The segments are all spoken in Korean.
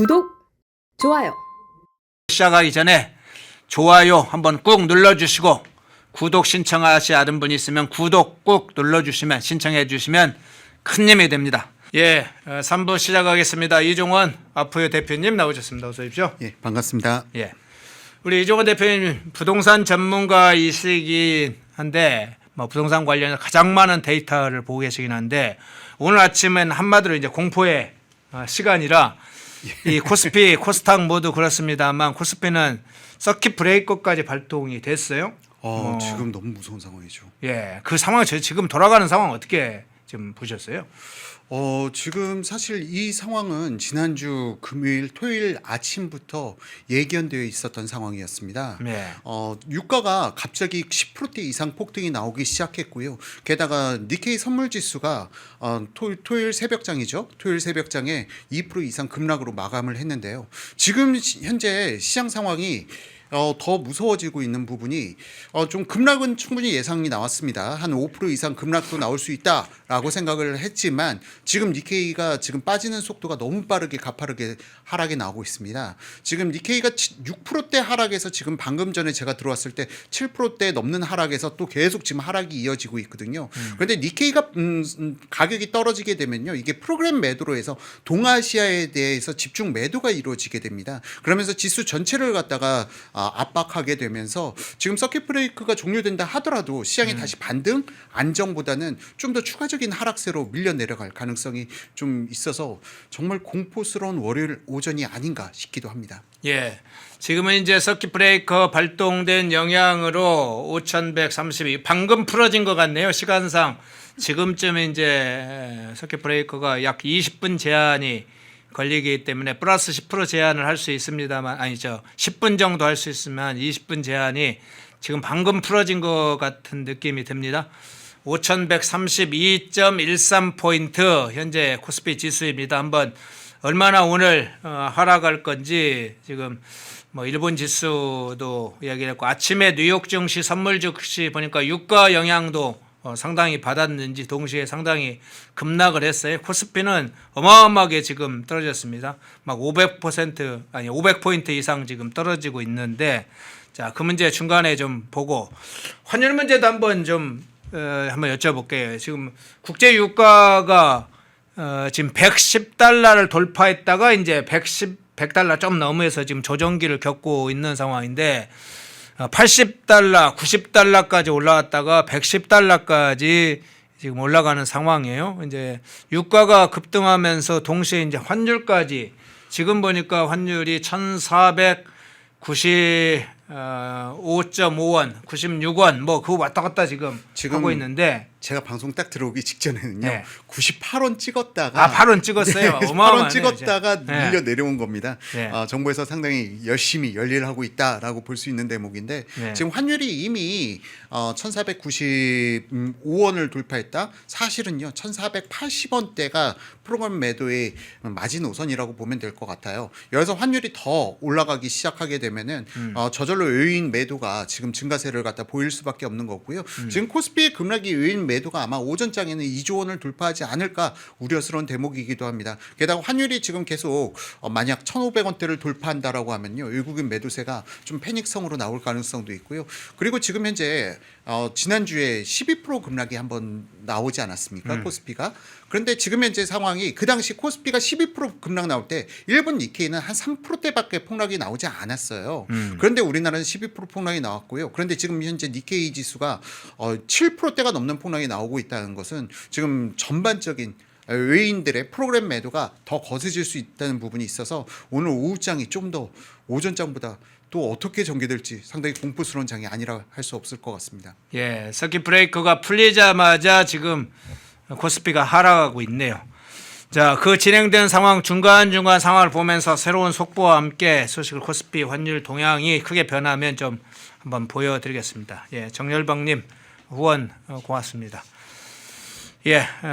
구독, 좋아요. 시작하기 전에 좋아요 한번 꾹 눌러주시고 구독 신청하시는 분이 있으면 구독 꾹 눌러주시면 신청해 주시면 큰 힘이 됩니다. 3부 시작하겠습니다. 이종원 아프요 대표님 나오셨습니다. 어서 오십시오. 예, 반갑습니다. 우리 이종원 대표님 부동산 전문가이시긴 한데 부동산 관련해서 가장 많은 데이터를 보고 계시긴 한데 오늘 아침엔 한마디로 이제 공포의 시간이라 이 코스피, 코스닥 모두 그렇습니다만 코스피는 서킷 브레이커까지 발동이 됐어요. 지금 너무 무서운 상황이죠. 그 상황 지금 돌아가는 상황 어떻게 지금 보셨어요? 지금 사실 이 상황은 지난주 금요일, 토요일 아침부터 예견되어 있었던 상황이었습니다. 유가가 갑자기 10%대 이상 폭등이 나오기 시작했고요. 게다가 니케이 선물 지수가 토요일 새벽장이죠. 토요일 새벽장에 2% 이상 급락으로 마감을 했는데요. 지금 현재 시장 상황이 더 무서워지고 있는 부분이 좀 급락은 충분히 예상이 나왔습니다. 한 5% 이상 급락도 나올 수 있다라고 생각을 했지만 지금 니케이가 지금 빠지는 속도가 너무 빠르게 가파르게 하락이 나오고 있습니다. 지금 니케이가 6%대 하락에서 지금 방금 전에 제가 들어왔을 때 7%대 넘는 하락에서 또 계속 지금 하락이 이어지고 있거든요. 그런데 니케이가 가격이 떨어지게 되면요. 이게 프로그램 매도로 해서 동아시아에 대해서 집중 매도가 이루어지게 됩니다. 그러면서 지수 전체를 갖다가 압박하게 되면서 지금 서킷 브레이크가 종료된다 하더라도 시장이 다시 반등 안정보다는 좀 더 추가적인 하락세로 밀려 내려갈 가능성이 좀 있어서 정말 공포스러운 월요일 오전이 아닌가 싶기도 합니다. 지금은 이제 서킷 브레이커 발동된 영향으로 5132 방금 풀어진 것 같네요. 시간상 지금쯤 이제 서킷 브레이커가 약 20분 제한이 걸리기 때문에 플러스 10% 제한을 할 수 있습니다만 10분 정도 할 수 있으면 20분 제한이 지금 방금 풀어진 것 같은 느낌이 듭니다. 5132.13포인트 현재 코스피 지수입니다. 한번 얼마나 오늘 하락할 건지 지금 일본 지수도 이야기를 했고 아침에 뉴욕 증시 선물 증시 보니까 유가 영향도 상당히 받았는지 동시에 상당히 급락을 했어요. 코스피는 어마어마하게 지금 떨어졌습니다. 막 500포인트 이상 지금 떨어지고 있는데 그 문제 중간에 좀 보고 환율 문제도 한번 여쭤볼게요. 지금 국제 유가가 지금 110달러를 돌파했다가 이제 100달러 좀 넘어서 지금 조정기를 겪고 있는 상황인데 80달러, 90달러까지 올라왔다가 110달러까지 지금 올라가는 상황이에요. 이제 유가가 급등하면서 동시에 이제 환율까지 지금 보니까 환율이 1,495.5원, 96원 그거 왔다 갔다 지금 하고 있는데 제가 방송 딱 들어오기 직전에는요. 98원 찍었다가 8원 찍었어요. 8원 찍었다가 밀려 내려온 겁니다. 네. 정부에서 상당히 열심히 열일하고 있다라고 볼 수 있는 대목인데 지금 환율이 이미 1,495원을 돌파했다. 사실은요. 1,480원대가 프로그램 매도의 마지노선이라고 보면 될 것 같아요. 여기서 환율이 더 올라가기 시작하게 되면은 저절로 요인 매도가 지금 증가세를 갖다 보일 수밖에 없는 거고요. 지금 코스피의 급락이 요인 매도가 아마 오전장에는 2조 원을 돌파하지 않을까 우려스러운 대목이기도 합니다. 게다가 환율이 지금 계속 만약 1,500원대를 돌파한다라고 하면요. 외국인 매도세가 좀 패닉성으로 나올 가능성도 있고요. 그리고 지금 현재 지난주에 12% 급락이 한번 나오지 않았습니까? 코스피가. 그런데 지금 현재 상황이 그 당시 코스피가 12% 급락 나올 때 일본 니케이는 한 3%대밖에 폭락이 나오지 않았어요. 그런데 우리나라는 12% 폭락이 나왔고요. 그런데 지금 현재 니케이 지수가 7%대가 넘는 폭락이 나오고 있다는 것은 지금 전반적인 외인들의 프로그램 매도가 더 거세질 수 있다는 부분이 있어서 오늘 오후장이 좀 더 오전장보다 또 어떻게 전개될지 상당히 공포스러운 장이 아니라 할 수 없을 것 같습니다. 서킷 브레이커가 풀리자마자 지금 코스피가 하락하고 있네요. 그 진행된 상황 중간중간 상황을 보면서 새로운 속보와 함께 소식을 코스피 환율 동향이 크게 변하면 좀 한번 보여드리겠습니다. 정열방님 후원 고맙습니다.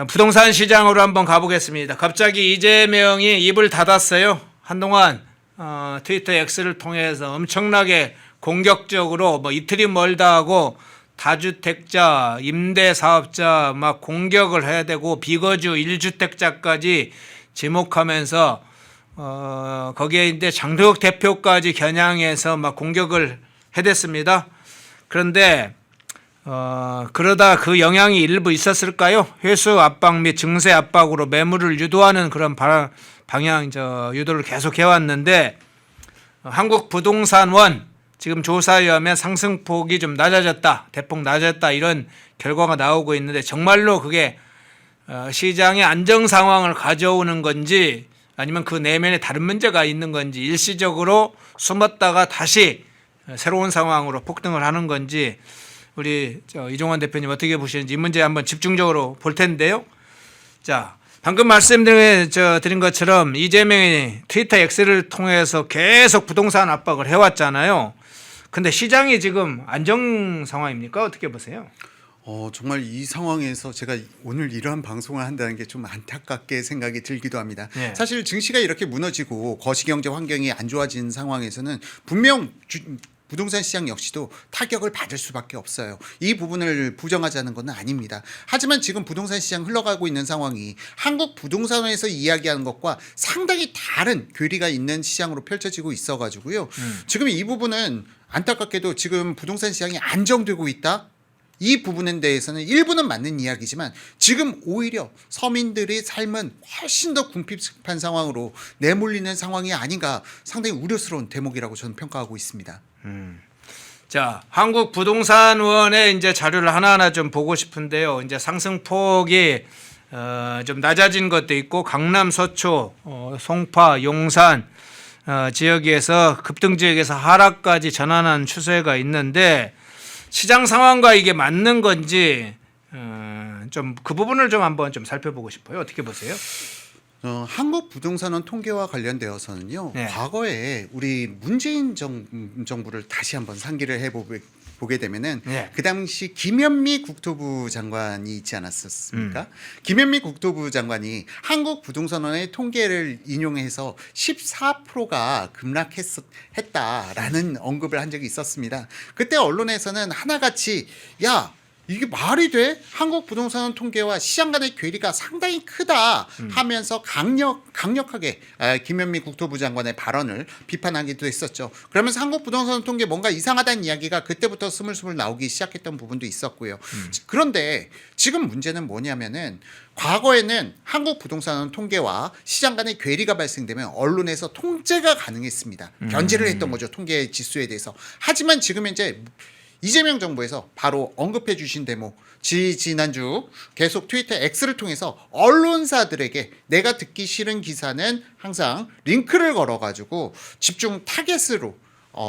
부동산 시장으로 한번 가보겠습니다. 갑자기 이재명이 입을 닫았어요. 한동안 트위터 X를 통해서 엄청나게 공격적으로 이틀이 멀다 하고 다주택자, 임대사업자 막 공격을 해야 되고 비거주 1주택자까지 지목하면서 거기에 이제 장도혁 대표까지 겨냥해서 막 공격을 해댔습니다. 그런데 그러다 그 영향이 일부 있었을까요? 회수 압박 및 증세 압박으로 매물을 유도하는 그런 방향 유도를 계속 해왔는데 한국 부동산원 지금 조사에 의하면 상승폭이 좀 낮아졌다, 대폭 낮아졌다 이런 결과가 나오고 있는데 정말로 그게 시장의 안정 상황을 가져오는 건지 아니면 그 내면에 다른 문제가 있는 건지 일시적으로 숨었다가 다시 새로운 상황으로 폭등을 하는 건지 우리 이종환 대표님 어떻게 보시는지 이 문제 한번 집중적으로 볼 텐데요. 자, 방금 말씀드린 것처럼 이재명이 트위터 X를 통해서 계속 부동산 압박을 해왔잖아요. 근데 시장이 지금 안정 상황입니까? 어떻게 보세요? 정말 이 상황에서 제가 오늘 이러한 방송을 한다는 게 좀 안타깝게 생각이 들기도 합니다. 네. 사실 증시가 이렇게 무너지고 거시경제 환경이 안 좋아진 상황에서는 분명 부동산 시장 역시도 타격을 받을 수밖에 없어요. 이 부분을 부정하자는 건 아닙니다. 하지만 지금 부동산 시장 흘러가고 있는 상황이 한국 부동산에서 이야기하는 것과 상당히 다른 괴리가 있는 시장으로 펼쳐지고 있어가지고요. 지금 이 부분은 안타깝게도 지금 부동산 시장이 안정되고 있다. 이 부분에 대해서는 일부는 맞는 이야기지만 지금 오히려 서민들의 삶은 훨씬 더 궁핍한 상황으로 내몰리는 상황이 아닌가 상당히 우려스러운 대목이라고 저는 평가하고 있습니다. 자, 한국부동산원의 이제 자료를 하나하나 좀 보고 싶은데요. 이제 상승폭이 좀 낮아진 것도 있고 강남, 서초, 송파, 용산 지역에서 급등 지역에서 하락까지 전환한 추세가 있는데 시장 상황과 이게 맞는 건지 좀 그 부분을 좀 한번 좀 살펴보고 싶어요. 어떻게 보세요? 한국 부동산원 통계와 관련되어서는요. 네. 과거에 우리 문재인 정부를 다시 한번 상기를 해보게 되면은 네. 그 당시 김현미 국토부 장관이 있지 않았었습니까? 김현미 국토부 장관이 한국 부동산원의 통계를 인용해서 14%가 급락했다라는 언급을 한 적이 있었습니다. 그때 언론에서는 하나같이 야 이게 말이 돼? 한국 부동산 통계와 시장 간의 괴리가 상당히 크다 하면서 강력하게 김현미 국토부 장관의 발언을 비판하기도 했었죠. 그러면서 한국 부동산 통계 뭔가 이상하다는 이야기가 그때부터 스물스물 나오기 시작했던 부분도 있었고요. 그런데 지금 문제는 뭐냐면은 과거에는 한국 부동산 통계와 시장 간의 괴리가 발생되면 언론에서 통제가 가능했습니다. 견제를 했던 거죠. 통계 지수에 대해서. 하지만 지금 현재 이재명 정부에서 바로 언급해 주신 대목 지난주 계속 트위터 X를 통해서 언론사들에게 내가 듣기 싫은 기사는 항상 링크를 걸어가지고 집중 타겟으로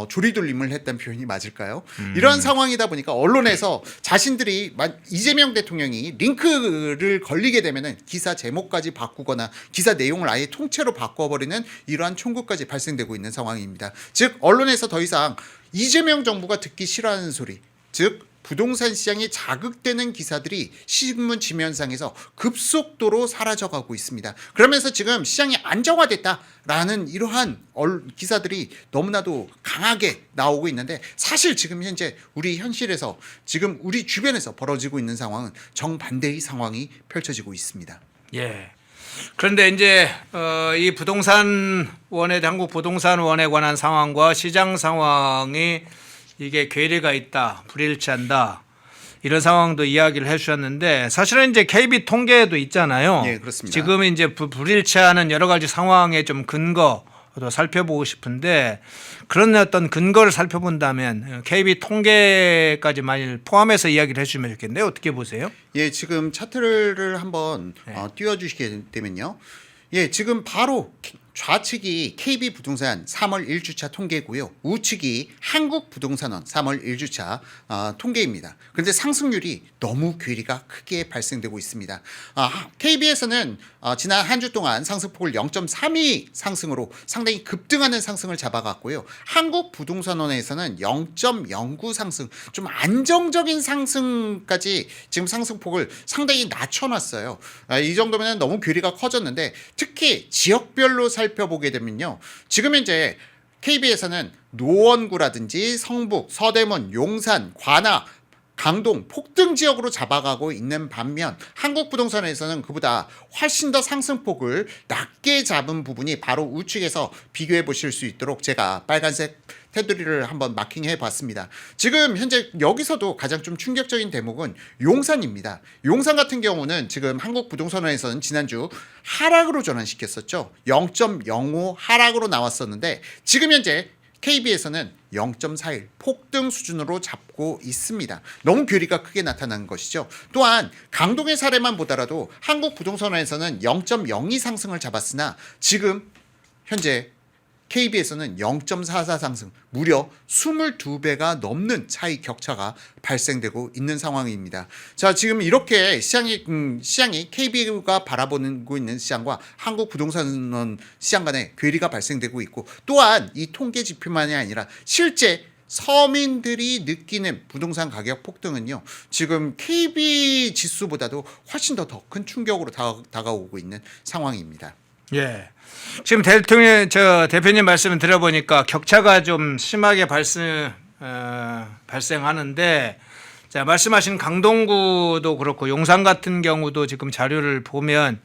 조리돌림을 했다는 표현이 맞을까요? 이러한 상황이다 보니까 언론에서 자신들이 이재명 대통령이 링크를 걸리게 되면은 기사 제목까지 바꾸거나 기사 내용을 아예 통째로 바꿔버리는 이러한 총구까지 발생되고 있는 상황입니다. 즉 언론에서 더 이상 이재명 정부가 듣기 싫어하는 소리, 즉 부동산 시장이 자극되는 기사들이 신문 지면상에서 급속도로 사라져가고 있습니다. 그러면서 지금 시장이 안정화됐다라는 이러한 기사들이 너무나도 강하게 나오고 있는데 사실 지금 현재 우리 현실에서 지금 우리 주변에서 벌어지고 있는 상황은 정반대의 상황이 펼쳐지고 있습니다. 예. 그런데 이제 이 부동산원의 한국 부동산원에 관한 상황과 시장 상황이 이게 괴리가 있다, 불일치한다 이런 상황도 이야기를 해주셨는데 사실은 이제 KB 통계도 있잖아요. 네, 그렇습니다. 지금 이제 불일치하는 여러 가지 상황의 좀 근거도 살펴보고 싶은데 그런 어떤 근거를 살펴본다면 KB 통계까지 만일 포함해서 이야기를 해주시면 좋겠는데 어떻게 보세요? 예, 지금 차트를 한번 띄워주시게 되면요. 예, 지금 바로 좌측이 KB 부동산 3월 1주차 통계고요. 우측이 한국 부동산원 3월 1주차 통계입니다. 그런데 상승률이 너무 괴리가 크게 발생되고 있습니다. KB에서는 지난 한 주 동안 상승폭을 0.32 상승으로 상당히 급등하는 상승을 잡아갔고요. 한국 부동산원에서는 0.09 상승, 좀 안정적인 상승까지 지금 상승폭을 상당히 낮춰놨어요. 이 정도면 너무 괴리가 커졌는데 특히 지역별로 살펴보게 되면요. 지금 현재 KB에서는 노원구라든지 성북, 서대문, 용산, 관악, 강동 폭등 지역으로 잡아가고 있는 반면 한국 부동산에서는 그보다 훨씬 더 상승폭을 낮게 잡은 부분이 바로 우측에서 비교해 보실 수 있도록 제가 빨간색 테두리를 한번 마킹해 봤습니다. 지금 현재 여기서도 가장 좀 충격적인 대목은 용산입니다. 용산 같은 경우는 지금 한국 부동산원에서는 지난주 하락으로 전환시켰었죠. 0.05 하락으로 나왔었는데 지금 현재 KB에서는 0.41 폭등 수준으로 잡고 있습니다. 너무 괴리가 크게 나타난 것이죠. 또한 강동의 사례만 보더라도 한국 부동산원에서는 0.02 상승을 잡았으나 지금 현재 KB에서는 0.44 상승, 무려 22배가 넘는 차이 격차가 발생되고 있는 상황입니다. 자, 지금 이렇게 시장이 KB가 바라보고 있는 시장과 한국 부동산 시장 간의 괴리가 발생되고 있고, 또한 이 통계 지표만이 아니라 실제 서민들이 느끼는 부동산 가격 폭등은요, 지금 KB 지수보다도 훨씬 더 큰 충격으로 다가오고 있는 상황입니다. 예. 지금 대표님 말씀을 들어보니까 격차가 좀 심하게 발생하는데, 자, 말씀하신 강동구도 그렇고 용산 같은 경우도 지금 자료를 보면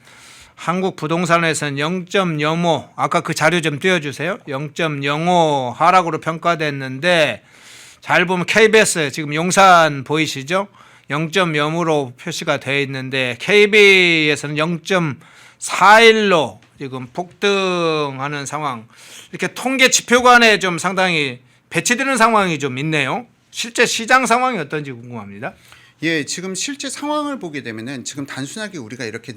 한국 부동산에서는 0.05, 아까 그 자료 좀 띄워주세요. 0.05 하락으로 평가됐는데, 잘 보면 KBS 지금 용산 보이시죠? 0.0으로 표시가 되어 있는데 KB에서는 0.41로 지금 폭등하는 상황. 이렇게 통계 지표 간에 좀 상당히 배치되는 상황이 좀 있네요. 실제 시장 상황이 어떤지 궁금합니다. 예, 지금 실제 상황을 보게 되면은 지금 단순하게 우리가 이렇게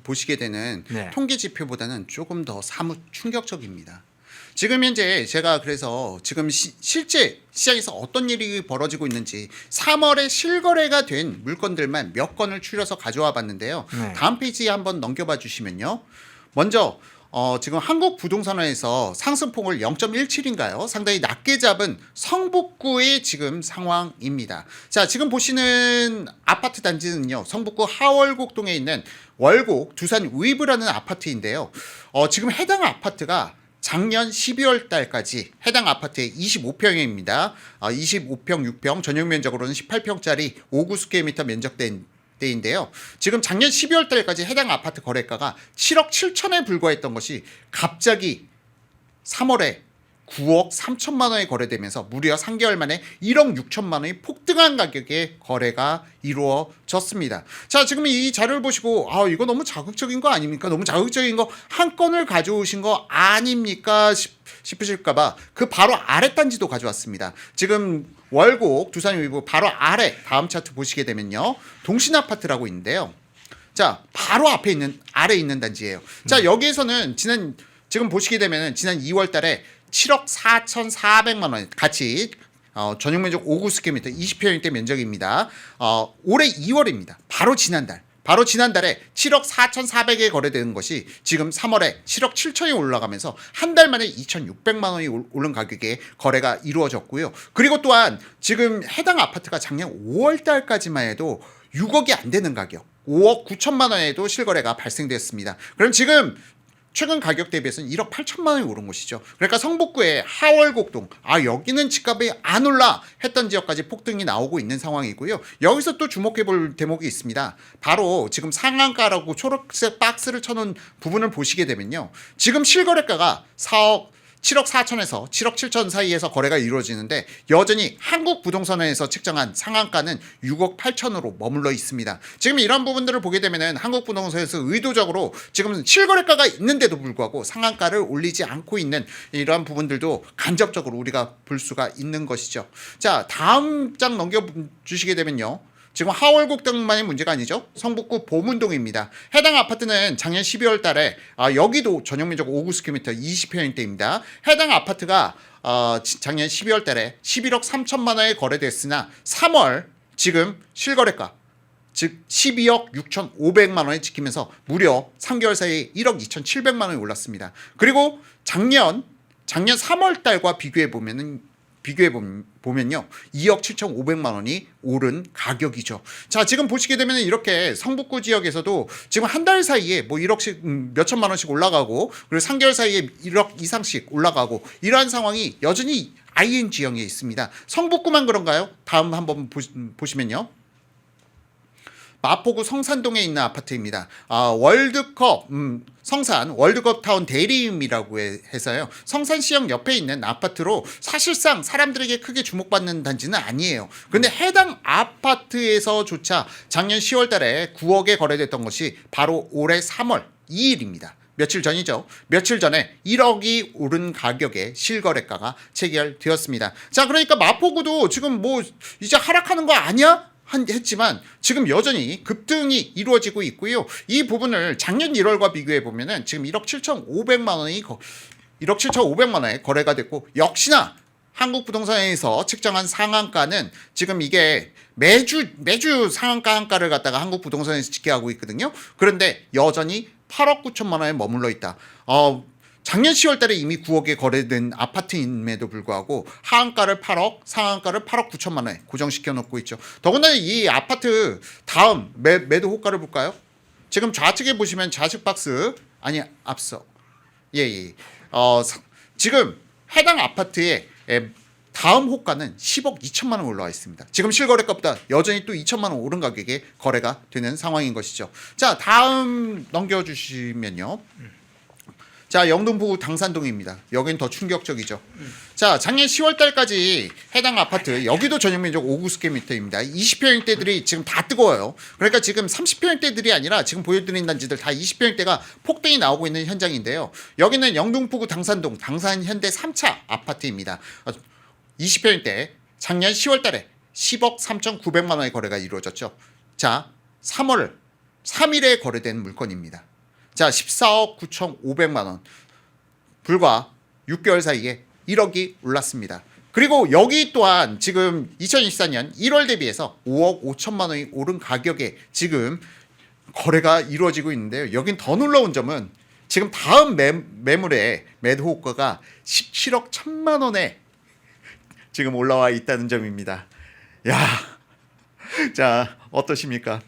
보시게 되는 네. 통계 지표보다는 조금 더 사뭇 충격적입니다. 지금 현재 제가 그래서 지금 실제 시장에서 어떤 일이 벌어지고 있는지 3월에 실거래가 된 물건들만 몇 건을 추려서 가져와 봤는데요. 네. 다음 페이지 한번 넘겨봐 주시면요. 먼저 지금 한국 부동산원에서 상승폭을 0.17인가요? 상당히 낮게 잡은 성북구의 지금 상황입니다. 자, 지금 보시는 아파트 단지는요, 성북구 하월곡동에 있는 월곡 두산 위브라는 아파트인데요. 지금 해당 아파트가 작년 12월 달까지 해당 아파트의 25평입니다. 25평, 6평, 전용 면적으로는 18평짜리 5구 스퀘어미터 면적된 때인데요. 지금 작년 12월 달까지 해당 아파트 거래가가 7억 7천에 불과했던 것이 갑자기 3월에 9억 3천만 원에 거래되면서 무려 3개월 만에 1억 6천만 원이 폭등한 가격에 거래가 이루어졌습니다. 자, 지금 이 자료를 보시고 이거 너무 자극적인 거 아닙니까? 너무 자극적인 거 한 건을 가져오신 거 아닙니까? 싶으실까봐 그 바로 아래 단지도 가져왔습니다. 지금 월곡 두산 위브 바로 아래 다음 차트 보시게 되면요, 동신아파트라고 있는데요. 자, 바로 앞에 있는 아래 있는 단지예요. 자, 여기에서는 지금 보시게 되면은 지난 2월 달에 7억 4,400만 원 같이 전용 면적 5구 스퀘어미터 20평대 면적입니다. 올해 2월입니다. 바로 지난달에 7억 4,400에 거래되는 것이 지금 3월에 7억 7천이 올라가면서 한 달 만에 2,600만 원이 오른 가격에 거래가 이루어졌고요. 그리고 또한 지금 해당 아파트가 작년 5월 달까지만 해도 6억이 안 되는 가격, 5억 9천만 원에도 실거래가 발생됐습니다. 그럼 지금 최근 가격 대비해서는 1억 8천만 원이 오른 곳이죠. 그러니까 성북구의 하월곡동, 여기는 집값이 안 올라 했던 지역까지 폭등이 나오고 있는 상황이고요. 여기서 또 주목해 볼 대목이 있습니다. 바로 지금 상한가라고 초록색 박스를 쳐놓은 부분을 보시게 되면요, 지금 실거래가가 7억 4천에서 7억 7천 사이에서 거래가 이루어지는데 여전히 한국 부동산원에서 책정한 상한가는 6억 8천으로 머물러 있습니다. 지금 이런 부분들을 보게 되면은 한국 부동산에서 의도적으로 지금 실거래가가 있는데도 불구하고 상한가를 올리지 않고 있는 이러한 부분들도 간접적으로 우리가 볼 수가 있는 것이죠. 자, 다음 장 넘겨주시게 되면요, 지금 하월곡동만의 문제가 아니죠. 성북구 보문동입니다. 해당 아파트는 작년 12월 달에 여기도 전용 면적 5구 스퀘어미터 20평대입니다. 해당 아파트가 작년 12월 달에 11억 3천만 원에 거래됐으나 3월 지금 실거래가 즉 12억 6,500만 원에 찍히면서 무려 3개월 사이에 1억 2,700만 원이 올랐습니다. 그리고 작년 3월 달과 비교해 보면요 2억 7,500만 원이 오른 가격이죠. 자, 지금 보시게 되면 이렇게 성북구 지역에서도 지금 한 달 사이에 뭐 1억씩 몇천만 원씩 올라가고, 그리고 3개월 사이에 1억 이상씩 올라가고, 이러한 상황이 여전히 ing형에 있습니다. 성북구만 그런가요? 다음 한번 보시면요. 마포구 성산동에 있는 아파트입니다. 월드컵 성산 월드컵 타운 대리임이라고 해서요. 성산시역 옆에 있는 아파트로 사실상 사람들에게 크게 주목받는 단지는 아니에요. 그런데 해당 아파트에서조차 작년 10월 달에 9억에 거래됐던 것이 바로 올해 3월 2일입니다. 며칠 전이죠. 며칠 전에 1억이 오른 가격에 실거래가가 체결되었습니다. 자, 그러니까 마포구도 지금 뭐 이제 하락하는 거 아니야? 했지만 지금 여전히 급등이 이루어지고 있고요. 이 부분을 작년 1월과 비교해 보면은 지금 1억 7,500만 원이 1억 7,500만 원에 거래가 됐고, 역시나 한국부동산에서 측정한 상한가는 지금 이게 매주 상한가 한가를 갖다가 한국부동산에서 집계하고 있거든요. 그런데 여전히 8억 9천만 원에 머물러 있다. 작년 10월 달에 이미 9억에 거래된 아파트임에도 불구하고 하한가를 8억, 상한가를 8억 9천만 원에 고정시켜 놓고 있죠. 더군다나 이 아파트 다음 매도 호가를 볼까요? 지금 좌측에 보시면 좌측 박스, 아니 앞서 지금 해당 아파트의 다음 호가는 10억 2천만 원 올라와 있습니다. 지금 실거래가보다 여전히 또 2천만 원 오른 가격에 거래가 되는 상황인 것이죠. 자, 다음 넘겨주시면요. 자, 영등포구 당산동입니다. 여긴 더 충격적이죠. 자, 작년 10월 달까지 해당 아파트, 여기도 전용면적 590m입니다. 20평형대들이 지금 다 뜨거워요. 그러니까 지금 30평형대들이 아니라 지금 보여드린 단지들 다 20평형대가 폭등이 나오고 있는 현장인데요. 여기는 영등포구 당산동 당산현대 3차 아파트입니다. 20평형대 작년 10월 달에 10억 3,900만 원의 거래가 이루어졌죠. 자, 3월 3일에 거래된 물건입니다. 자, 14억 9,500만 원. 불과 6개월 사이에 1억이 올랐습니다. 그리고 여기 또한 지금 2024년 1월 대비해서 5억 5천만 원이 오른 가격에 지금 거래가 이루어지고 있는데요. 여긴 더 놀라운 점은 지금 다음 매물의 매도 호가가 17억 1천만 원에 지금 올라와 있다는 점입니다. 야, 자, 어떠십니까?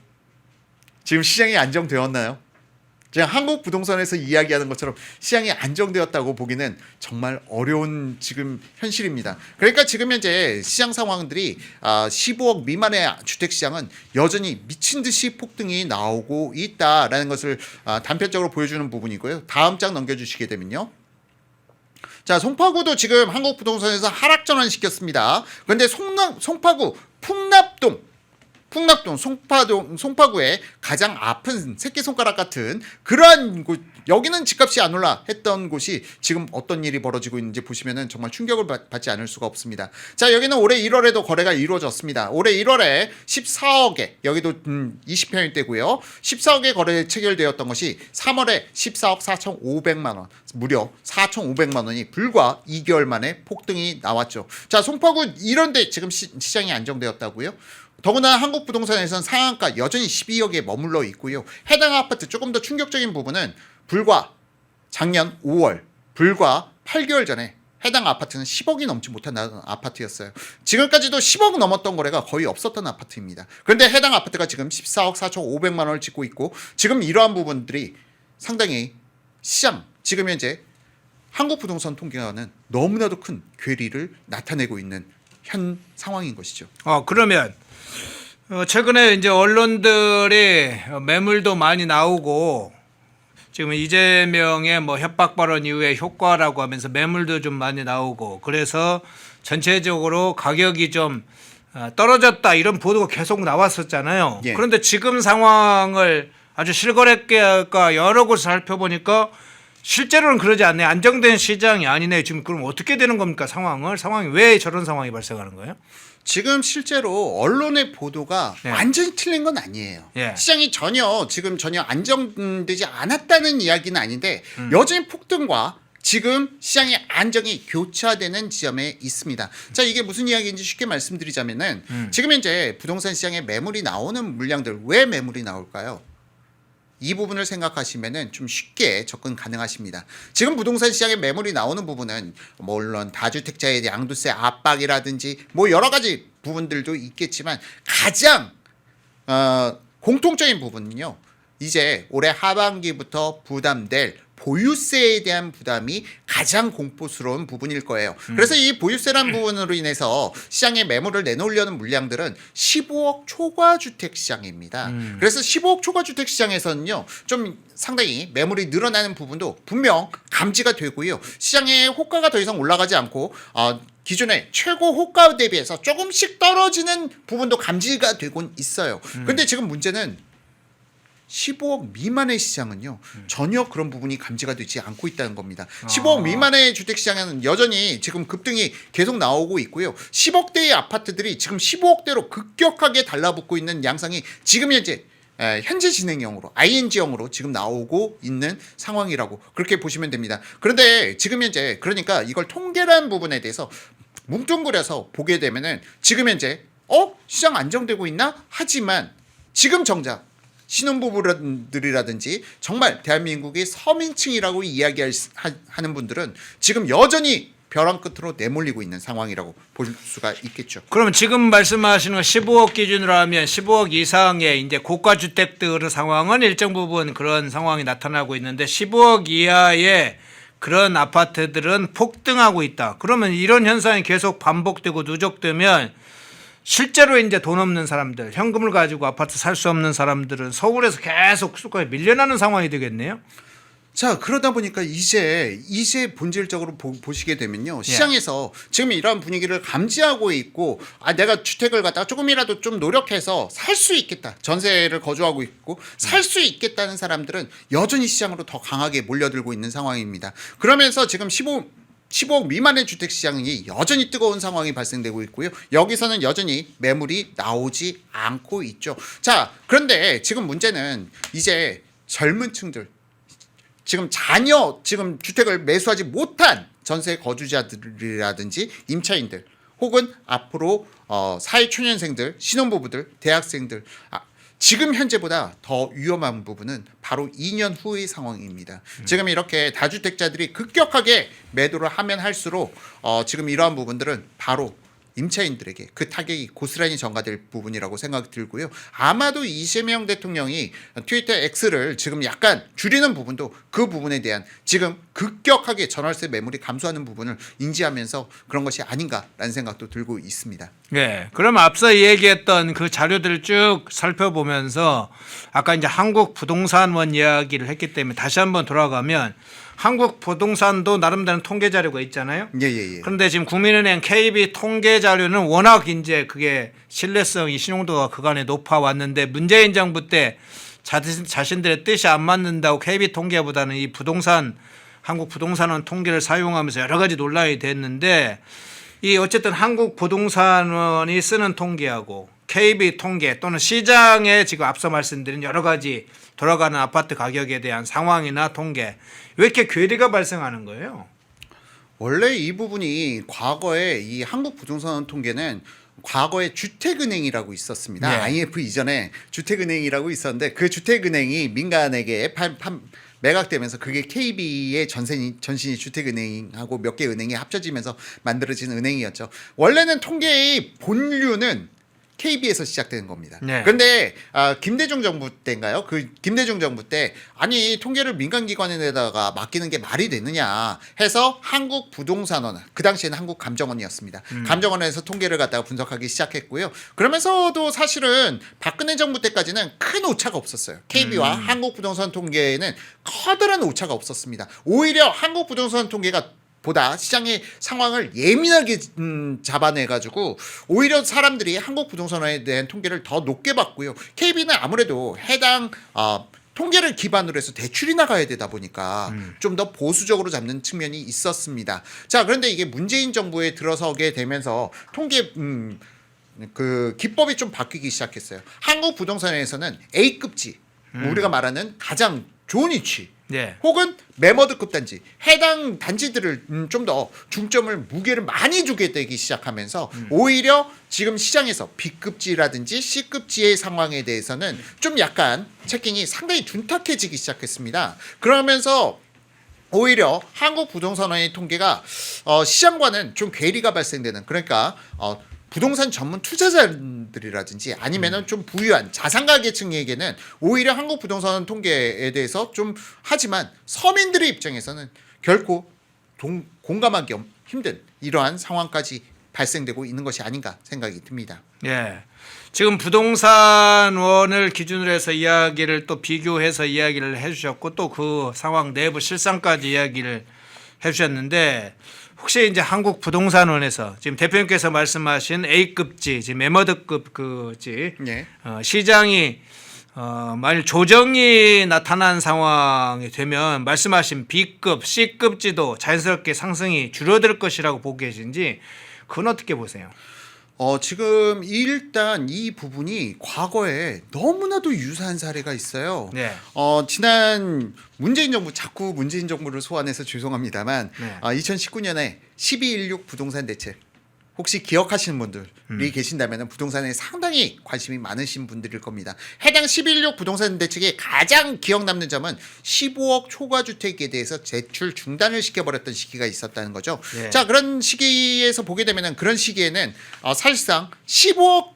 지금 시장이 안정되었나요? 그냥 한국 부동산에서 이야기하는 것처럼 시장이 안정되었다고 보기는 정말 어려운 지금 현실입니다. 그러니까 지금 현재 시장 상황들이 15억 미만의 주택시장은 여전히 미친 듯이 폭등이 나오고 있다라는 것을 단편적으로 보여주는 부분이고요. 다음 장 넘겨주시게 되면요. 자, 송파구도 지금 한국 부동산에서 하락 전환시켰습니다. 그런데 송파구 풍납동 송파구의 가장 아픈 새끼손가락 같은 그러한 곳, 여기는 집값이 안 올라 했던 곳이 지금 어떤 일이 벌어지고 있는지 보시면은 정말 충격을 받지 않을 수가 없습니다. 자, 여기는 올해 1월에도 거래가 이루어졌습니다. 올해 1월에 14억에, 여기도 20평일대고요. 14억에 거래 체결되었던 것이 3월에 14억 4,500만 원, 무려 4,500만 원이 불과 2개월 만에 폭등이 나왔죠. 자, 송파구 이런데 지금 시장이 안정되었다고요? 더구나 한국 부동산에서는 상한가 여전히 12억에 머물러 있고요. 해당 아파트 조금 더 충격적인 부분은 불과 작년 5월, 불과 8개월 전에 해당 아파트는 10억이 넘지 못한 아파트였어요. 지금까지도 10억 넘었던 거래가 거의 없었던 아파트입니다. 그런데 해당 아파트가 지금 14억 4,500만 원을 찍고 있고, 지금 이러한 부분들이 상당히 시장, 지금 현재 한국 부동산 통계와는 너무나도 큰 괴리를 나타내고 있는 현 상황인 것이죠. 그러면 최근에 이제 언론들이 매물도 많이 나오고, 지금 이재명의 뭐 협박 발언 이후에 효과라고 하면서 매물도 좀 많이 나오고, 그래서 전체적으로 가격이 좀 떨어졌다 이런 보도가 계속 나왔었잖아요. 예. 그런데 지금 상황을 아주 실거래가 여러 곳을 살펴보니까 실제로는 그러지 않네요. 안정된 시장이 아니네. 지금 그럼 어떻게 되는 겁니까? 상황이 왜 저런 상황이 발생하는 거예요? 지금 실제로 언론의 보도가 완전히 틀린 건 아니에요. 시장이 전혀 안정되지 않았다는 이야기는 아닌데 여전히 폭등과 지금 시장의 안정이 교차되는 지점에 있습니다. 자, 이게 무슨 이야기인지 쉽게 말씀드리자면은 지금 현재 부동산 시장에 매물이 나오는 물량들, 왜 매물이 나올까요? 이 부분을 생각하시면은 좀 쉽게 접근 가능하십니다. 지금 부동산 시장에 매물이 나오는 부분은 물론 다주택자의 양도세 압박이라든지 뭐 여러 가지 부분들도 있겠지만, 가장 공통적인 부분은요, 이제 올해 하반기부터 부담될 보유세에 대한 부담이 가장 공포스러운 부분일 거예요. 그래서 이 보유세라는 부분으로 인해서 시장에 매물을 내놓으려는 물량들은 15억 초과 주택 시장입니다. 그래서 15억 초과 주택 시장에서는요, 좀 상당히 매물이 늘어나는 부분도 분명 감지가 되고요. 시장의 호가가 더 이상 올라가지 않고 기존의 최고 호가 대비해서 조금씩 떨어지는 부분도 감지가 되곤 있어요. 근데 지금 문제는 15억 미만의 시장은요, 전혀 그런 부분이 감지가 되지 않고 있다는 겁니다. 15억 미만의 주택시장에는 여전히 지금 급등이 계속 나오고 있고요. 10억대의 아파트들이 지금 15억대로 급격하게 달라붙고 있는 양상이 지금 현재 진행형으로 ING형으로 지금 나오고 있는 상황이라고 그렇게 보시면 됩니다. 그런데 지금 현재 그러니까 이걸 통계라는 부분에 대해서 뭉뚱그려서 보게 되면은 지금 현재 시장 안정되고 있나? 하지만 지금 정작 신혼부부들이라든지 정말 대한민국의 서민층이라고 이야기하는 분들은 지금 여전히 벼랑 끝으로 내몰리고 있는 상황이라고 볼 수가 있겠죠. 그러면 지금 말씀하시는 거 15억 기준으로 하면 15억 이상의 이제 고가 주택들의 상황은 일정 부분 그런 상황이 나타나고 있는데 15억 이하의 그런 아파트들은 폭등하고 있다. 그러면 이런 현상이 계속 반복되고 누적되면 실제로 이제 돈 없는 사람들, 현금을 가지고 아파트 살 수 없는 사람들은 서울에서 계속 수도권에 밀려나는 상황이 되겠네요. 자, 그러다 보니까 이제 본질적으로 보시게 되면요, 시장에서 지금 이러한 분위기를 감지하고 있고, 내가 주택을 갖다가 조금이라도 좀 노력해서 살 수 있겠다, 전세를 거주하고 있고 살 수 있겠다는 사람들은 여전히 시장으로 더 강하게 몰려들고 있는 상황입니다. 그러면서 지금 15억 미만의 주택시장이 여전히 뜨거운 상황이 발생되고 있고요. 여기서는 여전히 매물이 나오지 않고 있죠. 자, 그런데 지금 문제는 이제 젊은 층들, 지금 지금 주택을 매수하지 못한 전세 거주자들이라든지 임차인들, 혹은 앞으로 사회초년생들, 신혼부부들, 대학생들, 지금 현재보다 더 위험한 부분은 바로 2년 후의 상황입니다. 지금 이렇게 다주택자들이 급격하게 매도를 하면 할수록 지금 이러한 부분들은 바로 임차인들에게 그 타격이 고스란히 전가될 부분이라고 생각이 들고요. 아마도 이재명 대통령이 트위터 X를 지금 약간 줄이는 부분도 그 부분에 대한 지금 급격하게 전월세 매물이 감소하는 부분을 인지하면서 그런 것이 아닌가라는 생각도 들고 있습니다. 네, 그럼 앞서 얘기했던 그 자료들을 쭉 살펴보면서 아까 이제 한국 부동산원 이야기를 했기 때문에 다시 한번 돌아가면 한국 부동산도 나름대로 통계 자료가 있잖아요. 예. 그런데 지금 국민은행 KB 통계 자료는 워낙 이제 그게 신뢰성이 신용도가 그간에 높아 왔는데 문재인 정부 때 자신들의 뜻이 안 맞는다고 KB 통계보다는 이 한국 부동산원 통계를 사용하면서 여러 가지 논란이 됐는데 이 어쨌든 한국 부동산원이 쓰는 통계하고 KB 통계 또는 시장에 지금 앞서 말씀드린 여러 가지 돌아가는 아파트 가격에 대한 상황이나 통계 왜 이렇게 괴리가 발생하는 거예요? 원래 이 부분이 과거에 이 한국 부동산 통계는 과거에 주택은행이라고 있었습니다. 네. IMF 이전에 주택은행이라고 있었는데 그 주택은행이 민간에게 매각되면서 그게 KB의 전신이 주택은행하고 몇 개 은행이 합쳐지면서 만들어진 은행이었죠. 원래는 통계의 본류는 KB에서 시작되는 겁니다. 네. 그런데 김대중 정부 때인가요? 그 김대중 정부 때 아니 통계를 민간기관에다가 맡기는 게 말이 되느냐 해서 한국부동산원, 그 당시에는 한국감정원이었습니다. 감정원에서 통계를 갖다가 분석하기 시작했고요. 그러면서도 사실은 박근혜 정부 때까지는 큰 오차가 없었어요. KB와 한국부동산 통계에는 커다란 오차가 없었습니다. 오히려 한국부동산 통계가 보다 시장의 상황을 예민하게 잡아내가지고 오히려 사람들이 한국 부동산에 대한 통계를 더 높게 받고요. KB는 아무래도 해당 통계를 기반으로 해서 대출이 나가야 되다 보니까 좀 더 보수적으로 잡는 측면이 있었습니다. 자, 그런데 이게 문재인 정부에 들어서게 되면서 통계 그 기법이 좀 바뀌기 시작했어요. 한국 부동산에서는 A급지, 우리가 말하는 가장 좋은 위치, 네. 혹은 매머드급 단지, 해당 단지들을 좀 더 중점을 무게를 많이 주게 되기 시작하면서 오히려 지금 시장에서 B급지라든지 C급지의 상황에 대해서는 좀 약간 체킹이 상당히 둔탁해지기 시작했습니다. 그러면서 오히려 한국 부동산원의 통계가 시장과는 좀 괴리가 발생되는, 그러니까 부동산 전문 투자자들이라든지 아니면은 좀 부유한 자산가 계층에게는 오히려 한국 부동산 통계에 대해서 좀 하지만 서민들의 입장에서는 결코 공감하기 힘든 이러한 상황까지 발생되고 있는 것이 아닌가 생각이 듭니다. 예. 지금 부동산원을 기준으로 해서 이야기를 또 비교해서 이야기를 해주셨고 또 그 상황 내부 실상까지 이야기를 해주셨는데 혹시 이제 한국 부동산원에서 지금 대표님께서 말씀하신 A급지 지금 에머드급 그지 네. 시장이 만일 조정이 나타난 상황이 되면 말씀하신 B급, C급지도 자연스럽게 상승이 줄어들 것이라고 보고 계신지 그건 어떻게 보세요? 지금 일단 이 부분이 과거에 너무나도 유사한 사례가 있어요. 네. 지난 문재인 정부 자꾸 문재인 정부를 소환해서 죄송합니다만 네. 2019년에 12.16 부동산 대책 혹시 기억하시는 분들이 계신다면 부동산에 상당히 관심이 많으신 분들일 겁니다. 해당 12.16 부동산 대책의 가장 기억 남는 점은 15억 초과주택에 대해서 제출 중단을 시켜버렸던 시기가 있었다는 거죠. 네. 자, 그런 시기에서 보게 되면 그런 시기에는 사실상 15억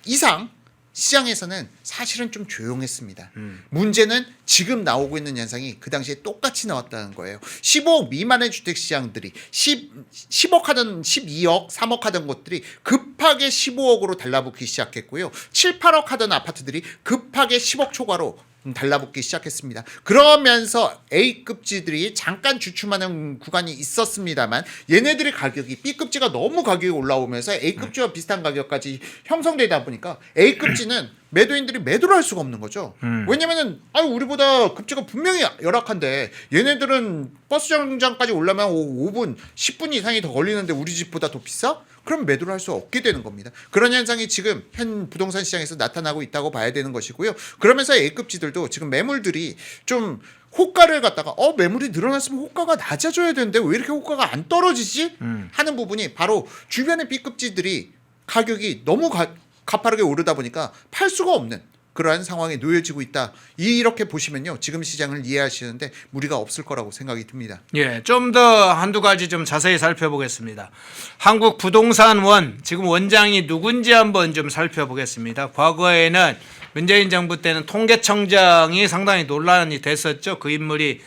이상 시장에서는 사실은 좀 조용했습니다. 문제는 지금 나오고 있는 현상이 그 당시에 똑같이 나왔다는 거예요. 15억 미만의 주택 시장들이 10억 하던 12억, 3억 하던 곳들이 급하게 15억으로 달라붙기 시작했고요. 7, 8억 하던 아파트들이 급하게 10억 초과로 달라붙기 시작했습니다. 그러면서 A급지들이 잠깐 주춤하는 구간이 있었습니다만 얘네들의 가격이 B급지가 너무 가격이 올라오면서 A급지와 비슷한 가격까지 형성되다 보니까 A급지는 매도인들이 매도를 할 수가 없는 거죠. 왜냐면은 우리보다 급지가 분명히 열악한데 얘네들은 버스 정류장까지 올라면 5분, 10분 이상이 더 걸리는데 우리 집보다 더 비싸? 그럼 매도를 할 수 없게 되는 겁니다. 그런 현상이 지금 현 부동산 시장에서 나타나고 있다고 봐야 되는 것이고요. 그러면서 A급지들도 지금 매물들이 좀 호가를 갖다가 매물이 늘어났으면 호가가 낮아져야 되는데 왜 이렇게 호가가 안 떨어지지? 하는 부분이 바로 주변의 B급지들이 가격이 너무 가파르게 오르다 보니까 팔 수가 없는 그러한 상황에 놓여지고 있다. 이렇게 보시면요. 지금 시장을 이해하시는데 무리가 없을 거라고 생각이 듭니다. 예, 좀 더 한두 가지 좀 자세히 살펴보겠습니다. 한국 부동산원 지금 원장이 누군지 한번 좀 살펴보겠습니다. 과거에는 문재인 정부 때는 통계청장이 상당히 논란이 됐었죠. 그 인물이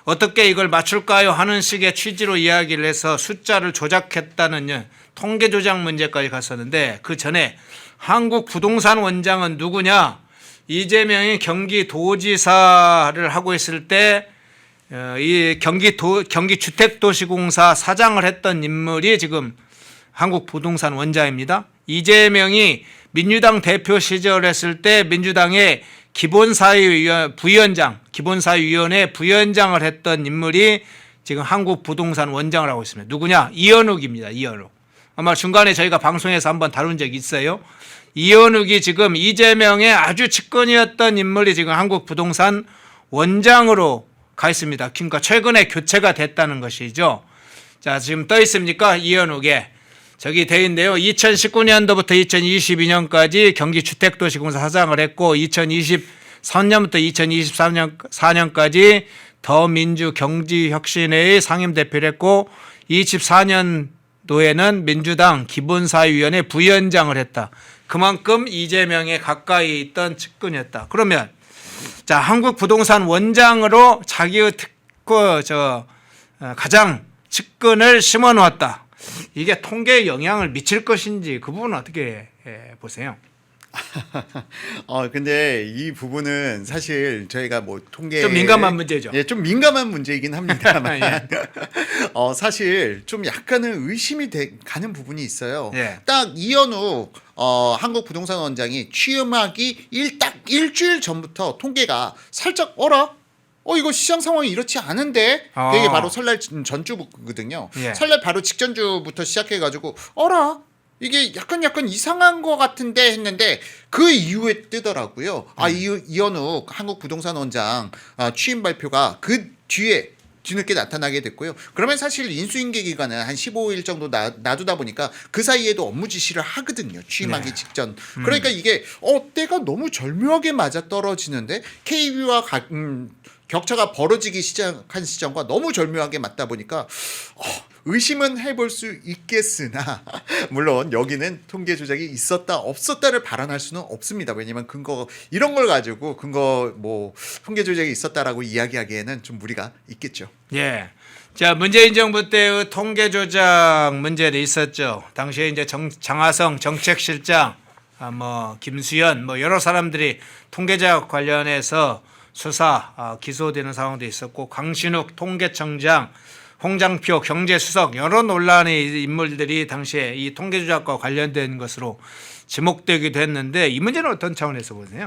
어떻게 이걸 맞출까요 하는 식의 취지로 이야기를 해서 숫자를 조작했다는 통계 조작 문제까지 갔었는데 그 전에 한국 부동산 원장은 누구냐? 이재명이 경기도지사를 하고 있을 때 이 경기주택도시공사 사장을 했던 인물이 지금 한국 부동산 원장입니다. 이재명이 민주당 대표 시절 했을 때 민주당의 기본사회위원회 부위원장을 했던 인물이 지금 한국 부동산 원장을 하고 있습니다. 누구냐? 이현욱입니다. 이현욱. 아마 중간에 저희가 방송에서 한번 다룬 적이 있어요. 이현욱이 지금 이재명의 아주 측근이었던 인물이 지금 한국 부동산 원장으로 가 있습니다. 그러니까 최근에 교체가 됐다는 것이죠. 자, 지금 떠 있습니까? 이현욱에. 저기 돼 있는데요. 2019년도부터 2022년까지 경기주택도시공사 사장을 했고 2023년부터 2024년까지 더민주 경지혁신회의 상임대표를 했고 24년도에는 민주당 기본사회위원회 부위원장을 했다. 그만큼 이재명에 가까이 있던 측근이었다. 그러면 자, 한국 부동산 원장으로 자기의 가장 측근을 심어 놓았다. 이게 통계에 영향을 미칠 것인지 그 부분은 어떻게 보세요? 근데 이 부분은 사실 저희가 뭐 통계 좀 민감한 문제죠. 예, 좀 민감한 문제이긴 합니다만 예. 사실 좀 약간은 의심이 가는 부분이 있어요. 예. 딱 이현욱 한국 부동산 원장이 취임하기 딱 일주일 전부터 통계가 살짝 이거 시장 상황이 이렇지 않은데 이게 바로 설날 전주거든요. 예. 설날 바로 직전주부터 시작해가지고 이게 약간 이상한 것 같은데 했는데 그 이후에 뜨더라고요. 이현욱 한국 부동산 원장 취임 발표가 그 뒤늦게 나타나게 됐고요. 그러면 사실 인수인계 기간은 한 15일 정도 놔두다 보니까 그 사이에도 업무 지시를 하거든요. 취임하기 직전. 그러니까 이게 때가 너무 절묘하게 맞아 떨어지는데 KB와 격차가 벌어지기 시작한 시점과 너무 절묘하게 맞다 보니까 의심은 해볼 수 있겠으나 물론 여기는 통계 조작이 있었다 없었다를 발언할 수는 없습니다. 왜냐면 근거 이런 걸 가지고 근거 뭐 통계 조작이 있었다라고 이야기하기에는 좀 무리가 있겠죠. 예. 자, 문재인 정부 때의 통계 조작 문제도 있었죠. 당시에 이제 장하성 정책실장, 김수현, 여러 사람들이 통계 조작 관련해서 수사, 기소되는 상황도 있었고, 강신욱 통계청장, 홍장표 경제수석 여러 논란의 인물들이 당시에 이 통계 조작과 관련된 것으로 지목되기도 했는데 이 문제는 어떤 차원에서 보세요?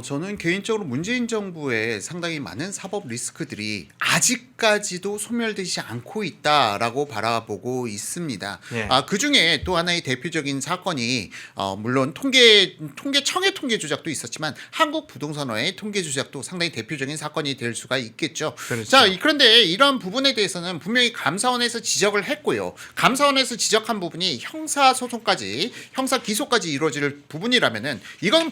저는 개인적으로 문재인 정부의 상당히 많은 사법 리스크들이 아직까지도 소멸되지 않고 있다라고 바라보고 있습니다. 네. 그 중에 또 하나의 대표적인 사건이 물론 통계청의 통계 조작도 있었지만 한국부동산원의 통계 조작도 상당히 대표적인 사건이 될 수가 있겠죠. 그렇죠. 자, 그런데 이런 부분에 대해서는 분명히 감사원에서 지적을 했고요. 감사원에서 지적한 부분이 형사 소송까지, 형사 기소까지 이루어질 부분이라면은 이건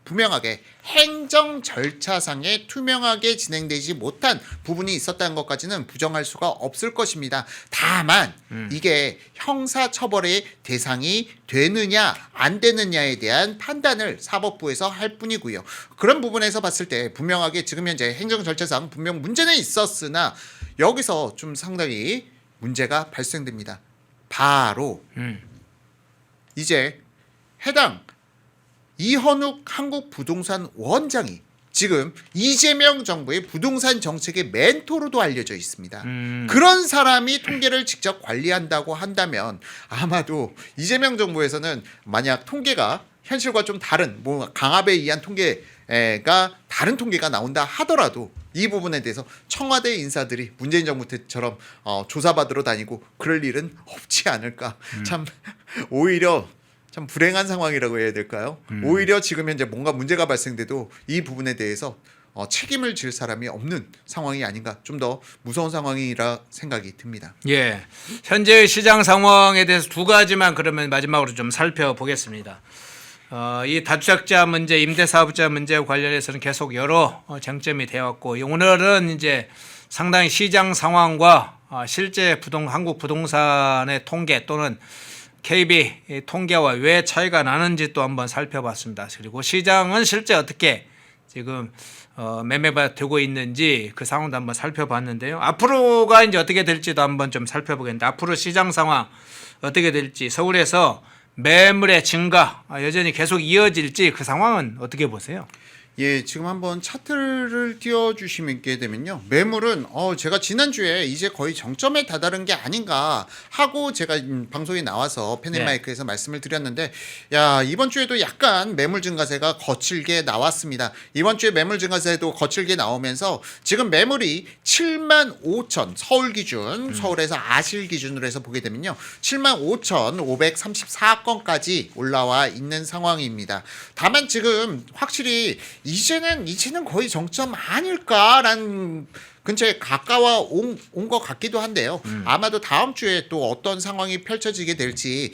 분명하게 행정 절차상에 투명하게 진행되지 못한 부분이 있었다는 것까지는 부정할 수가 없을 것입니다. 다만 이게 형사처벌의 대상이 되느냐 안 되느냐에 대한 판단을 사법부에서 할 뿐이고요. 그런 부분에서 봤을 때 분명하게 지금 현재 행정 절차상 분명 문제는 있었으나 여기서 좀 상당히 문제가 발생됩니다. 바로 이제 해당 이현욱 한국부동산 원장이 지금 이재명 정부의 부동산 정책의 멘토로도 알려져 있습니다. 그런 사람이 통계를 직접 관리한다고 한다면 아마도 이재명 정부에서는 만약 통계가 현실과 좀 다른 강압에 의한 통계가 다른 통계가 나온다 하더라도 이 부분에 대해서 청와대 인사들이 문재인 정부 때처럼 조사받으러 다니고 그럴 일은 없지 않을까. 참 오히려 참 불행한 상황이라고 해야 될까요? 오히려 지금 현재 뭔가 문제가 발생돼도 이 부분에 대해서 책임을 질 사람이 없는 상황이 아닌가, 좀 더 무서운 상황이라 생각이 듭니다. 예, 현재의 시장 상황에 대해서 두 가지만 그러면 마지막으로 좀 살펴보겠습니다. 이 다주택자 문제, 임대사업자 문제와 관련해서는 계속 여러 쟁점이 되었고, 오늘은 이제 상당히 시장 상황과 실제 한국 부동산의 통계 또는 KB 통계와 왜 차이가 나는지 또 한번 살펴봤습니다. 그리고 시장은 실제 어떻게 지금 매매가 되고 있는지 그 상황도 한번 살펴봤는데요. 앞으로가 이제 어떻게 될지도 한번 좀 살펴보겠는데, 앞으로 시장 상황 어떻게 될지, 서울에서 매물의 증가 여전히 계속 이어질지 그 상황은 어떻게 보세요? 예, 지금 한번 차트를 띄워주시게 되면요. 매물은 제가 지난주에 이제 거의 정점에 다다른 게 아닌가 하고 제가 방송에 나와서 펜앤마이크에서 말씀을 드렸는데, 야, 이번 주에도 약간 매물 증가세가 거칠게 나왔습니다. 이번 주에 매물 증가세도 거칠게 나오면서 지금 매물이 7만 5천, 서울 기준, 서울에서 아실 기준으로 해서 보게 되면요. 7만 5,534건까지 올라와 있는 상황입니다. 다만 지금 확실히 이제는 거의 정점 아닐까라는 근처에 가까워 온 것 같기도 한데요. 아마도 다음 주에 또 어떤 상황이 펼쳐지게 될지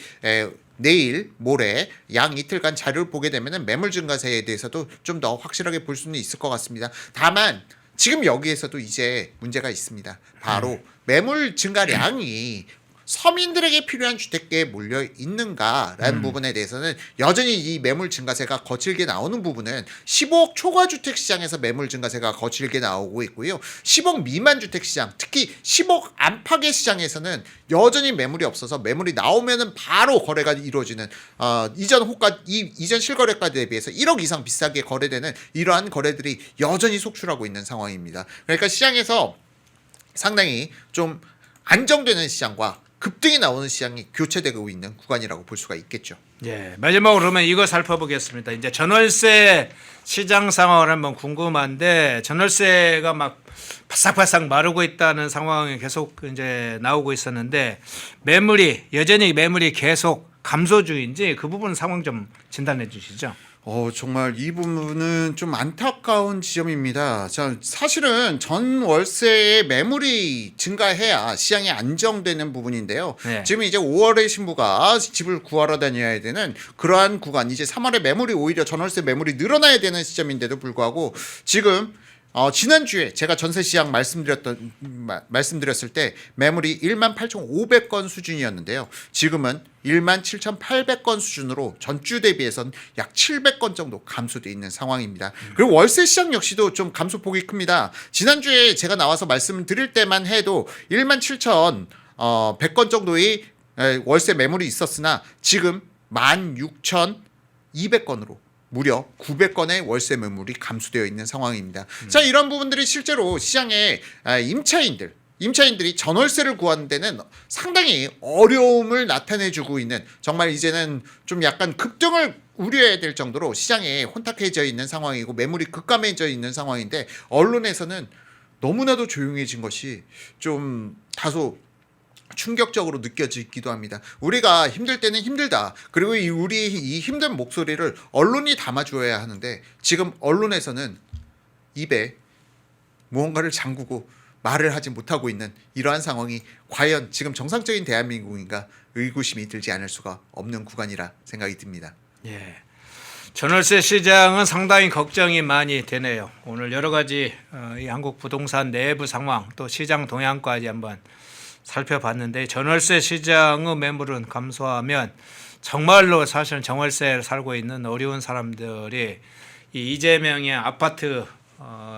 내일 모레 양 이틀간 자료를 보게 되면 매물 증가세에 대해서도 좀 더 확실하게 볼 수는 있을 것 같습니다. 다만 지금 여기에서도 이제 문제가 있습니다. 바로 매물 증가량이 서민들에게 필요한 주택계에 몰려 있는가라는 부분에 대해서는 여전히 이 매물 증가세가 거칠게 나오는 부분은 15억 초과 주택 시장에서 매물 증가세가 거칠게 나오고 있고요. 10억 미만 주택 시장, 특히 10억 안팎의 시장에서는 여전히 매물이 없어서 매물이 나오면은 바로 거래가 이루어지는 이전 실거래가 대비해서 1억 이상 비싸게 거래되는 이러한 거래들이 여전히 속출하고 있는 상황입니다. 그러니까 시장에서 상당히 좀 안정되는 시장과 급등이 나오는 시장이 교체되고 있는 구간이라고 볼 수가 있겠죠. 예, 마지막으로 그러면 이거 살펴보겠습니다. 이제 전월세 시장 상황을 한번 궁금한데, 전월세가 막 바싹바싹 마르고 있다는 상황이 계속 이제 나오고 있었는데, 여전히 매물이 계속 감소 중인지 그 부분 상황 좀 진단해 주시죠. 정말 이 부분은 좀 안타까운 지점입니다. 자, 사실은 전 월세의 매물이 증가해야 시장이 안정되는 부분인데요. 네. 지금 이제 5월에 신부가 집을 구하러 다녀야 되는 그러한 구간, 이제 3월에 매물이 오히려 전월세 매물이 늘어나야 되는 시점인데도 불구하고 지금 지난주에 제가 전세시장 말씀드렸을 때 매물이 18,500건 수준이었는데요. 지금은 17,800건 수준으로 전주 대비해선 약 700건 정도 감소되어 있는 상황입니다. 그리고 월세 시장 역시도 좀 감소폭이 큽니다. 지난주에 제가 나와서 말씀을 드릴 때만 해도 17,100건 정도의 월세 매물이 있었으나 지금 16,200건으로 무려 900건의 월세 매물이 감소되어 있는 상황입니다. 자, 이런 부분들이 실제로 시장에 임차인들이 전월세를 구하는 데는 상당히 어려움을 나타내주고 있는, 정말 이제는 좀 약간 급등을 우려해야 될 정도로 시장에 혼탁해져 있는 상황이고 매물이 급감해져 있는 상황인데, 언론에서는 너무나도 조용해진 것이 좀 다소 충격적으로 느껴지기도 합니다. 우리가 힘들 때는 힘들다, 그리고 우리 이 힘든 목소리를 언론이 담아줘야 하는데, 지금 언론에서는 입에 무언가를 잠그고 말을 하지 못하고 있는 이러한 상황이 과연 지금 정상적인 대한민국인가 의구심이 들지 않을 수가 없는 구간이라 생각이 듭니다. 예. 전월세 시장은 상당히 걱정이 많이 되네요. 오늘 여러 가지 이 한국 부동산 내부 상황, 또 시장 동향까지 한번 살펴봤는데, 전월세 시장의 매물은 감소하면 정말로 사실 정월세를 살고 있는 어려운 사람들이 이 이재명의 아파트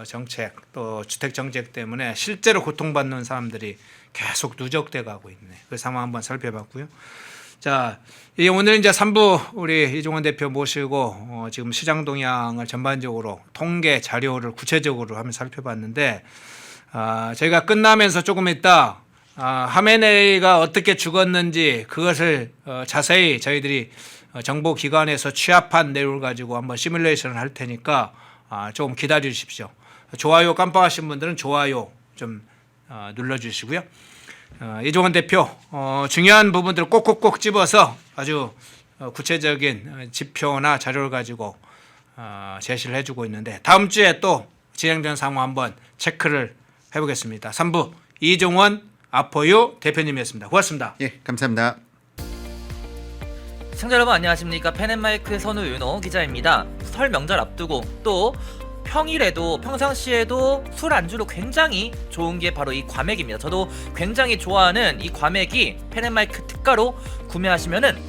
정책, 또 주택 정책 때문에 실제로 고통받는 사람들이 계속 누적돼 가고 있네. 그 상황 한번 살펴봤고요. 자, 오늘 이제 3부 우리 이종원 대표 모시고 지금 시장 동향을 전반적으로 통계 자료를 구체적으로 한번 살펴봤는데, 저희가 끝나면서 조금 있다 하메네이가 어떻게 죽었는지 그것을 자세히 저희들이 정보기관에서 취합한 내용을 가지고 한번 시뮬레이션을 할 테니까 조금 기다려 주십시오. 좋아요 깜빡하신 분들은 좋아요 좀 눌러주시고요. 이종원 대표 중요한 부분들을 꼭꼭꼭 집어서 아주 구체적인 지표나 자료를 가지고 제시를 해주고 있는데, 다음 주에 또 진행된 상황 한번 체크를 해보겠습니다. 3부 이종원 아포유 대표님이었습니다. 고맙습니다. 예, 감사합니다. 시청자 여러분 안녕하십니까. 펜앤마이크의 선우윤호 기자입니다. 설 명절 앞두고 또 평상시에도 술 안주로 굉장히 좋은 게 바로 이 과메기입니다. 저도 굉장히 좋아하는 이 과메기 펜앤마이크 특가로 구매하시면은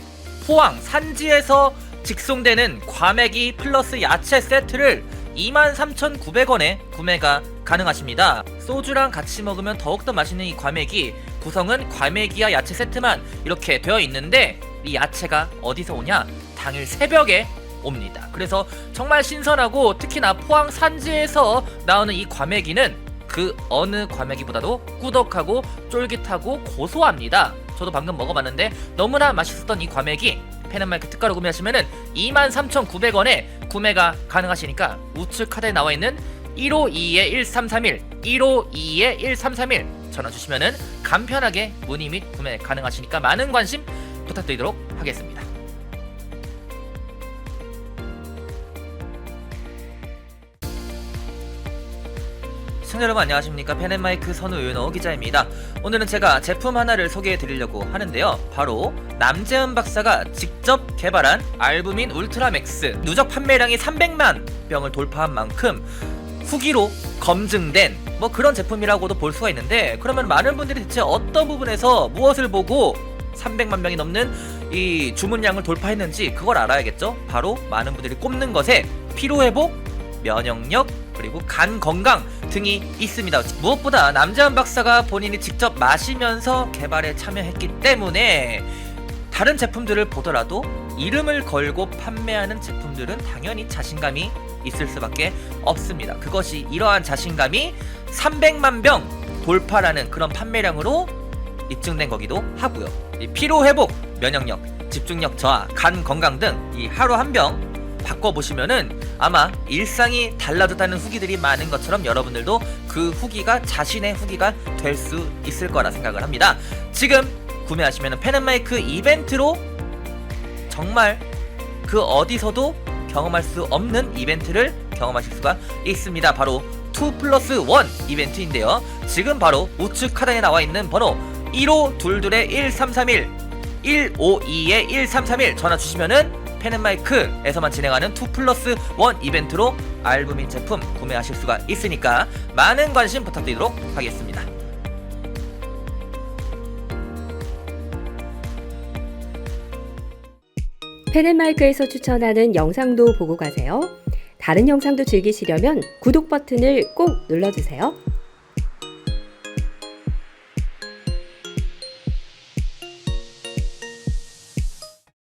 포항 산지에서 직송되는 과메기 플러스 야채 세트를 23,900원에 구매가 가능하십니다. 소주랑 같이 먹으면 더욱더 맛있는 이 과메기, 구성은 과메기와 야채 세트만 이렇게 되어 있는데, 이 야채가 어디서 오냐? 당일 새벽에 옵니다. 그래서 정말 신선하고, 특히나 포항 산지에서 나오는 이 과메기는 그 어느 과메기보다도 꾸덕하고 쫄깃하고 고소합니다. 저도 방금 먹어봤는데 너무나 맛있었던 이 과메기 펜앤마이크 특가로 구매하시면은 23,900원에 구매가 가능하시니까 우측 카드에 나와있는 1522-1331 1522-1331 전화 주시면은 간편하게 문의 및 구매 가능하시니까 많은 관심 부탁드리도록 하겠습니다. 시청자 여러분 안녕하십니까. 펜앤마이크 선우윤호 기자입니다. 오늘은 제가 제품 하나를 소개해 드리려고 하는데요, 바로 남재은 박사가 직접 개발한 알부민 울트라맥스, 누적 판매량이 300만 병을 돌파한 만큼 후기로 검증된 그런 제품이라고도 볼 수가 있는데, 그러면 많은 분들이 대체 어떤 부분에서 무엇을 보고 300만 병이 넘는 이 주문량을 돌파했는지 그걸 알아야겠죠. 바로 많은 분들이 꼽는 것에 피로회복, 면역력, 그리고 간 건강 등이 있습니다. 무엇보다 남재은 박사가 본인이 직접 마시면서 개발에 참여했기 때문에 다른 제품들을 보더라도 이름을 걸고 판매하는 제품들은 당연히 자신감이 있을 수밖에 없습니다. 그것이 이러한 자신감이 300만 병 돌파라는 그런 판매량으로 입증된 거기도 하고요. 이 피로회복, 면역력, 집중력 저하, 간 건강 등 이 하루 한 병 바꿔보시면은 아마 일상이 달라졌다는 후기들이 많은 것처럼 여러분들도 그 후기가 자신의 후기가 될 수 있을 거라 생각을 합니다. 지금 구매하시면 펜앤마이크 이벤트로 정말 그 어디서도 경험할 수 없는 이벤트를 경험하실 수가 있습니다. 바로 2+1 이벤트인데요, 지금 바로 우측 하단에 나와 있는 번호 1522-1331 152-1331 전화 주시면은 펜앤마이크에서만 진행하는 2+1 이벤트로 알부민 제품 구매하실 수가 있으니까 많은 관심 부탁드리도록 하겠습니다. 펜앤마이크에서 추천하는 영상도 보고 가세요. 다른 영상도 즐기시려면 구독 버튼을 꼭 눌러주세요.